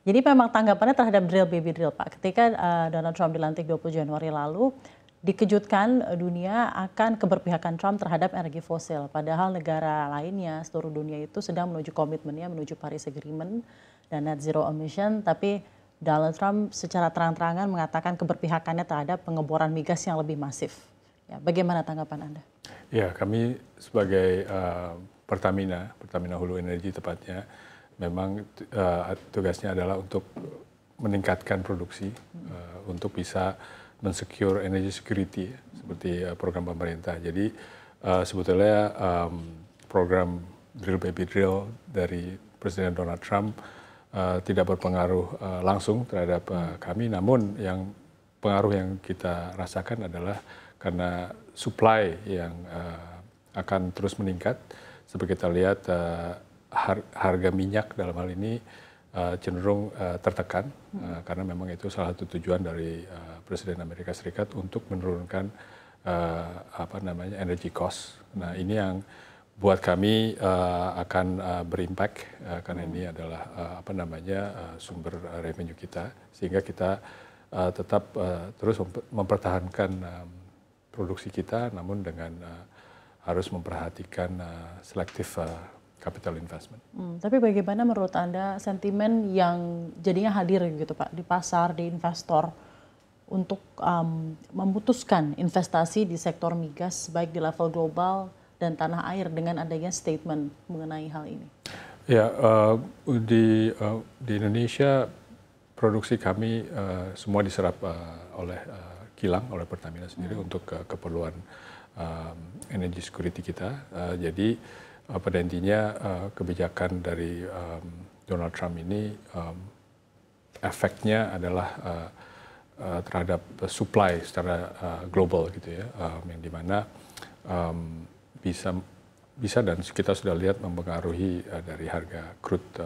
Jadi memang tanggapannya terhadap drill baby drill, Pak. Ketika Donald Trump dilantik 20 Januari lalu, dikejutkan dunia akan keberpihakan Trump terhadap energi fosil. Padahal negara lainnya, seluruh dunia itu sedang menuju komitmennya, menuju Paris Agreement dan net zero emission. Tapi Donald Trump secara terang-terangan mengatakan keberpihakannya terhadap pengeboran migas yang lebih masif. Ya, bagaimana tanggapan Anda? Ya, kami sebagai Pertamina Hulu Energi tepatnya, memang tugasnya adalah untuk meningkatkan produksi, untuk bisa mensecure energy security, seperti program pemerintah. Jadi sebetulnya program drill baby drill dari Presiden Donald Trump tidak berpengaruh langsung terhadap kami, namun pengaruh yang kita rasakan adalah karena supply yang akan terus meningkat. Seperti kita lihat harga minyak dalam hal ini cenderung tertekan karena memang itu salah satu tujuan dari Presiden Amerika Serikat untuk menurunkan energy cost. Nah, ini yang buat kami akan berimpact karena ini adalah sumber revenue kita, sehingga kita tetap terus mempertahankan produksi kita, namun dengan harus memperhatikan selektif capital investment. Tapi bagaimana menurut Anda sentimen yang jadinya hadir gitu Pak di pasar, di investor untuk memutuskan investasi di sektor migas baik di level global dan tanah air dengan adanya statement mengenai hal ini? Ya, di Indonesia produksi kami semua diserap oleh kilang, oleh Pertamina sendiri untuk keperluan energy security kita. Jadi pada intinya kebijakan dari Donald Trump ini efeknya adalah terhadap supply secara global gitu ya, yang dimana bisa dan kita sudah lihat mempengaruhi dari harga crude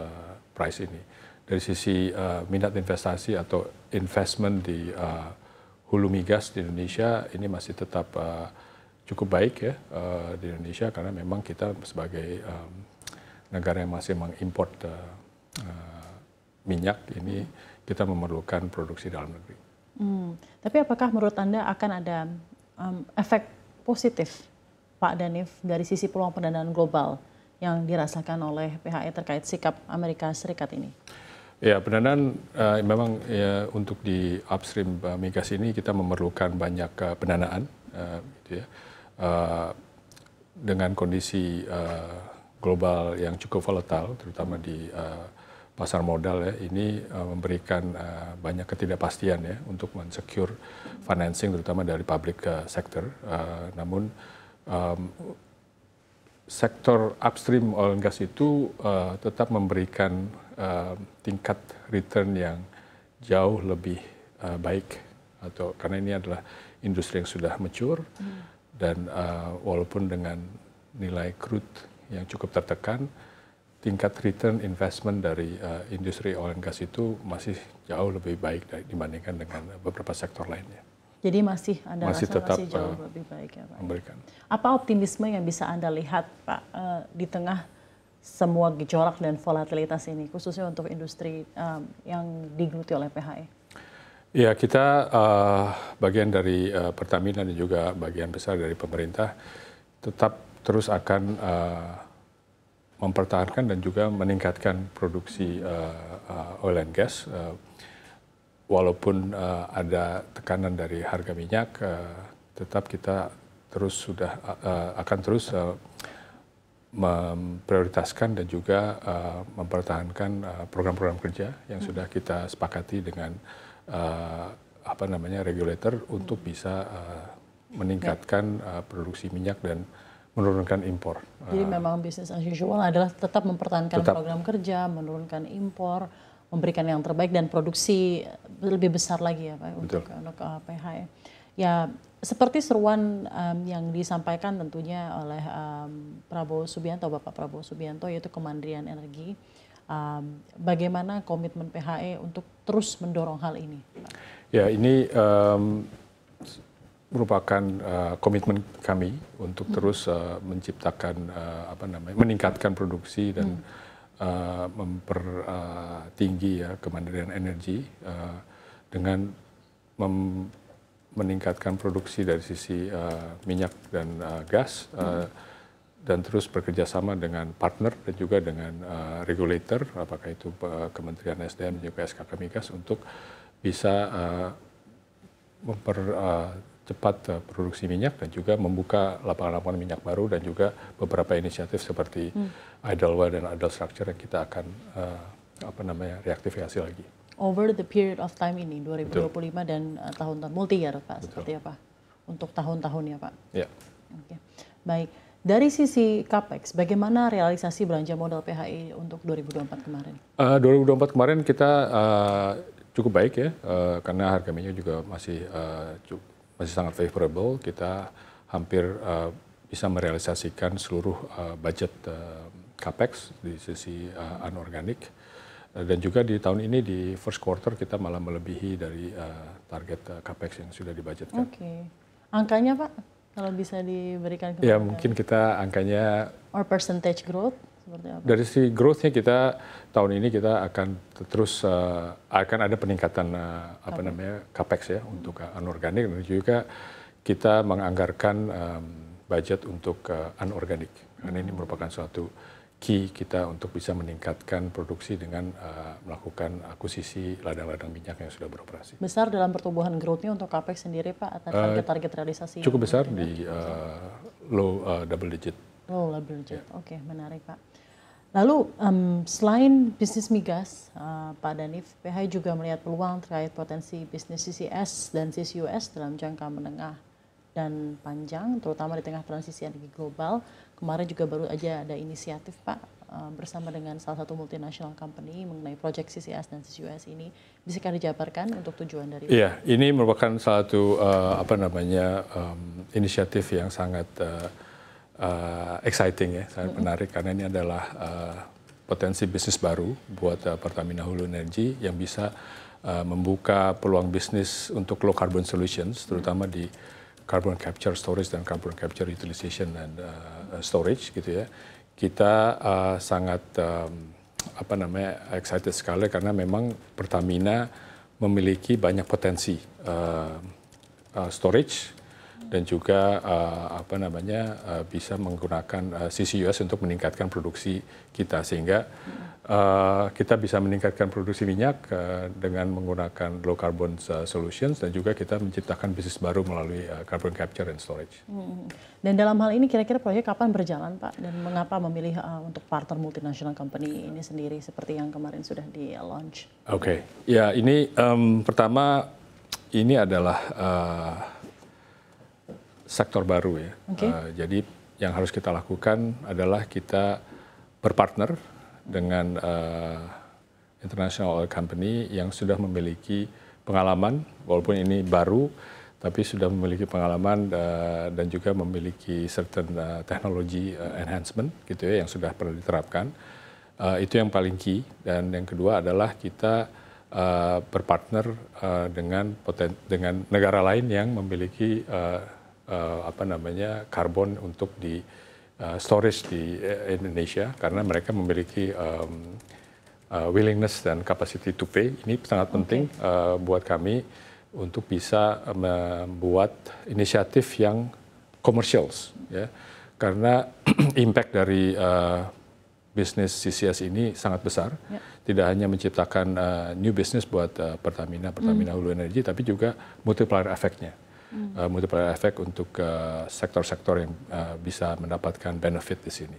price ini. Dari sisi minat investasi atau investment di hulu migas di Indonesia ini masih tetap cukup baik ya di Indonesia, karena memang kita sebagai negara yang masih mengimport minyak ini, kita memerlukan produksi dalam negeri. Tapi apakah menurut Anda akan ada efek positif, Pak Danif, dari sisi peluang pendanaan global yang dirasakan oleh PHE terkait sikap Amerika Serikat ini? Ya, pendanaan memang ya, untuk di upstream migas ini kita memerlukan banyak pendanaan, gitu ya. Dengan kondisi global yang cukup volatile, terutama di pasar modal ya, ini memberikan banyak ketidakpastian ya untuk mensecure financing, terutama dari public sector. Namun sektor upstream oil and gas itu tetap memberikan tingkat return yang jauh lebih baik, atau karena ini adalah industri yang sudah mature dan walaupun dengan nilai crude yang cukup tertekan, tingkat return investment dari industri oil and gas itu masih jauh lebih baik dibandingkan dengan beberapa sektor lainnya. Jadi masih Anda masih rasa tetap masih jauh lebih baik ya Pak? Memberikan. Apa optimisme yang bisa Anda lihat Pak di tengah semua gejolak dan volatilitas ini, khususnya untuk industri yang digeluti oleh PHE? Ya, kita bagian dari Pertamina dan juga bagian besar dari pemerintah tetap terus akan mempertahankan dan juga meningkatkan produksi oil and gas. Walaupun ada tekanan dari harga minyak, tetap kita akan terus memprioritaskan dan juga mempertahankan program-program kerja yang sudah kita sepakati dengan regulator untuk bisa meningkatkan produksi minyak dan menurunkan impor. Jadi memang bisnis as usual adalah tetap mempertahankan program kerja, menurunkan impor, memberikan yang terbaik dan produksi lebih besar lagi ya Pak untuk PHE. Ya, seperti seruan yang disampaikan tentunya oleh Prabowo Subianto, Bapak Prabowo Subianto, yaitu Kemandirian Energi. Bagaimana komitmen PHE untuk terus mendorong hal ini, Pak? Ya, ini merupakan komitmen kami untuk terus menciptakan meningkatkan produksi dan mempertinggi ya kemandirian energi dengan meningkatkan produksi dari sisi minyak dan gas dan terus bekerja sama dengan partner dan juga dengan regulator, apakah itu Kementerian SDM dan juga SKK Migas untuk bisa mempercepat produksi minyak dan juga membuka lapangan-lapangan minyak baru dan juga beberapa inisiatif seperti idle well dan idle structure yang kita akan reaktivasi lagi. Over the period of time ini 2025 dan tahun-tahun multi year Pak. Betul. Seperti apa untuk tahun-tahunnya Pak? Ya. Oke. Baik, dari sisi capex bagaimana realisasi belanja modal PHI untuk 2024 kemarin? 2024 kemarin kita cukup baik ya karena harga minyak juga masih sangat favorable. Kita hampir bisa merealisasikan seluruh budget capex di sisi anorganik. Dan juga di tahun ini di first quarter kita malah melebihi dari target capex yang sudah dibudgetkan. Oke. Angkanya Pak, kalau bisa diberikan kepada. Ya mungkin kita angkanya. Or percentage growth seperti apa? Dari sisi growth-nya kita tahun ini kita akan terus akan ada peningkatan capex ya untuk anorganik dan juga kita menganggarkan budget untuk anorganik karena ini merupakan suatu key kita untuk bisa meningkatkan produksi dengan melakukan akuisisi ladang-ladang minyak yang sudah beroperasi. Besar dalam pertumbuhan growth-nya untuk capex sendiri Pak atau target-target realisasi? Cukup besar di low double digit. Low double digit, Oke, menarik Pak. Lalu selain bisnis migas, Pak Danif, PHI juga melihat peluang terkait potensi bisnis CCS dan CCUS dalam jangka menengah dan panjang, terutama di tengah transisi energi global. Kemarin juga baru aja ada inisiatif Pak bersama dengan salah satu multinational company mengenai proyek CCS dan CCUS ini. Bisakah dijabarkan untuk tujuan dari? Iya, ini merupakan salah satu inisiatif yang sangat exciting ya, sangat menarik karena ini adalah potensi bisnis baru buat Pertamina Hulu Energy yang bisa membuka peluang bisnis untuk low carbon solutions, terutama di carbon capture storage dan carbon capture utilization dan storage gitu ya. Kita sangat excited sekali karena memang Pertamina memiliki banyak potensi storage dan juga bisa menggunakan CCUS untuk meningkatkan produksi kita sehingga kita bisa meningkatkan produksi minyak dengan menggunakan low carbon solutions dan juga kita menciptakan bisnis baru melalui carbon capture and storage. Dan dalam hal ini kira-kira proyek kapan berjalan Pak dan mengapa memilih untuk partner multinational company ini sendiri seperti yang kemarin sudah di launch? Oke, ya ini pertama ini adalah sektor baru ya. Jadi yang harus kita lakukan adalah kita berpartner dengan international oil company yang sudah memiliki pengalaman, walaupun ini baru, tapi sudah memiliki pengalaman dan juga memiliki certain technology enhancement gitu ya yang sudah pernah diterapkan. Itu yang paling key. Dan yang kedua adalah kita berpartner dengan negara lain yang memiliki karbon untuk di storage di Indonesia karena mereka memiliki willingness dan capacity to pay. Ini sangat penting buat kami untuk bisa membuat inisiatif yang commercials ya karena impact dari bisnis CCS ini sangat besar. Tidak hanya menciptakan new business buat Pertamina Hulu Energy tapi juga multiplier effect-nya. Multiplier effect untuk sektor-sektor yang bisa mendapatkan benefit di sini.